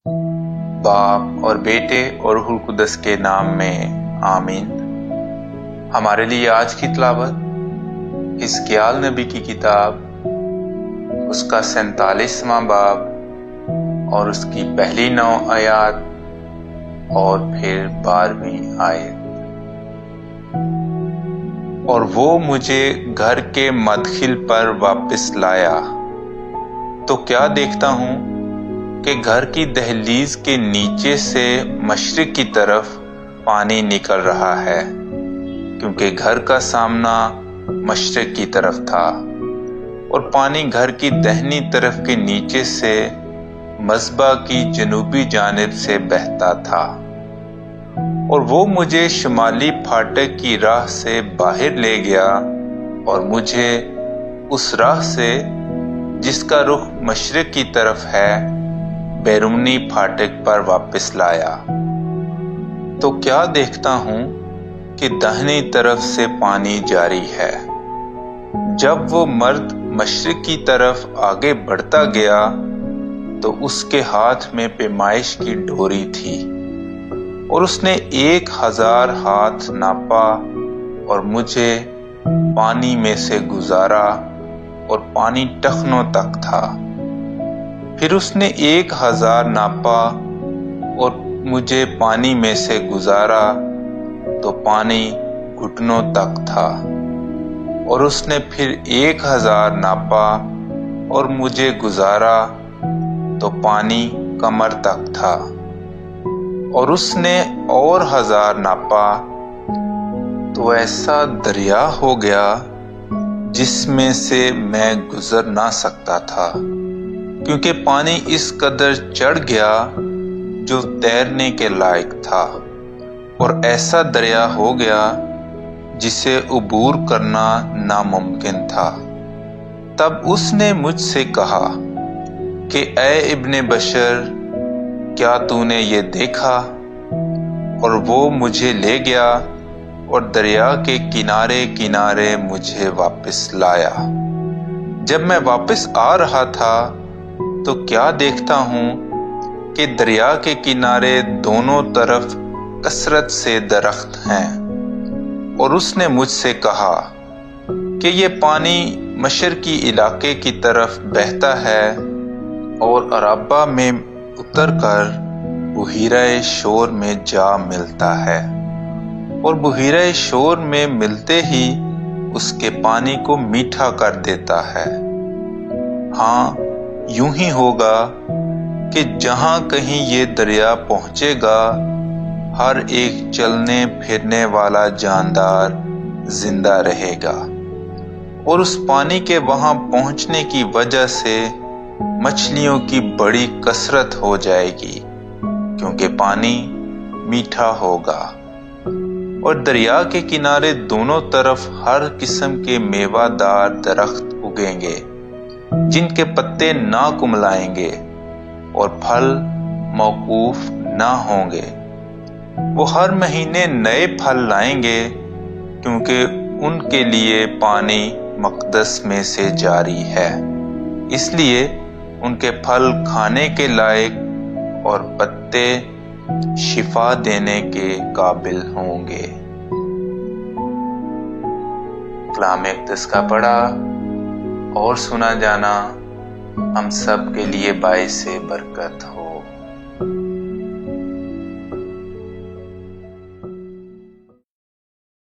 باپ اور بیٹے اور روح القدس کے نام میں آمین۔ ہمارے لیے آج کی تلاوت حزقیال نبی کی کتاب، اس کا 47واں باب اور اس کی پہلی 9 آیات اور پھر 12ویں آیت۔ اور وہ مجھے گھر کے مدخل پر واپس لایا، تو کیا دیکھتا ہوں کہ گھر کی دہلیز کے نیچے سے مشرق کی طرف پانی نکل رہا ہے، کیونکہ گھر کا سامنا مشرق کی طرف تھا، اور پانی گھر کی دہنی طرف کے نیچے سے مذبح کی جنوبی جانب سے بہتا تھا۔ اور وہ مجھے شمالی پھاٹک کی راہ سے باہر لے گیا اور مجھے اس راہ سے جس کا رخ مشرق کی طرف ہے بیرونی پھاٹک پر واپس لایا۔ تو کیا دیکھتا ہوں کہ داہنی طرف سے پانی جاری ہے۔ جب وہ مرد مشرق کی طرف آگے بڑھتا گیا تو اس کے ہاتھ میں پیمائش کی ڈوری تھی، اور اس نے 1000 ہاتھ ناپا اور مجھے پانی میں سے گزارا، اور پانی ٹخنوں تک تھا۔ پھر اس نے 1000 ناپا اور مجھے پانی میں سے گزارا، تو پانی گھٹنوں تک تھا۔ اور اس نے پھر 1000 ناپا اور مجھے گزارا، تو پانی کمر تک تھا۔ اور اس نے اور 1000 ناپا، تو ایسا دریا ہو گیا جس میں سے میں گزر نہ سکتا تھا، کیونکہ پانی اس قدر چڑھ گیا جو تیرنے کے لائق تھا، اور ایسا دریا ہو گیا جسے عبور کرنا ناممکن تھا۔ تب اس نے مجھ سے کہا کہ اے ابن بشر، کیا تو نے یہ دیکھا؟ اور وہ مجھے لے گیا اور دریا کے کنارے کنارے مجھے واپس لایا۔ جب میں واپس آ رہا تھا تو کیا دیکھتا ہوں کہ دریا کے کنارے دونوں طرف کثرت سے درخت ہیں۔ اور اس نے مجھ سے کہا کہ یہ پانی مشرقی علاقے کی طرف بہتا ہے اور عرابہ میں اتر کر بحیرہ شور میں جا ملتا ہے، اور بحیرہ شور میں ملتے ہی اس کے پانی کو میٹھا کر دیتا ہے۔ ہاں، یوں ہی ہوگا کہ جہاں کہیں یہ دریا پہنچے گا، ہر ایک چلنے پھرنے والا جاندار زندہ رہے گا۔ اور اس پانی کے وہاں پہنچنے کی وجہ سے مچھلیوں کی بڑی کثرت ہو جائے گی، کیونکہ پانی میٹھا ہوگا۔ اور دریا کے کنارے دونوں طرف ہر قسم کے میوہ دار درخت اگیں گے، جن کے پتے نہ کملائیں گے اور پھل موقوف نہ ہوں گے۔ وہ ہر مہینے نئے پھل لائیں گے، کیونکہ ان کے لیے پانی مقدس میں سے جاری ہے، اس لیے ان کے پھل کھانے کے لائق اور پتے شفا دینے کے قابل ہوں گے۔ کلام اقدس کا پڑھا اور سنا جانا ہم سب کے لیے باعث برکت ہو۔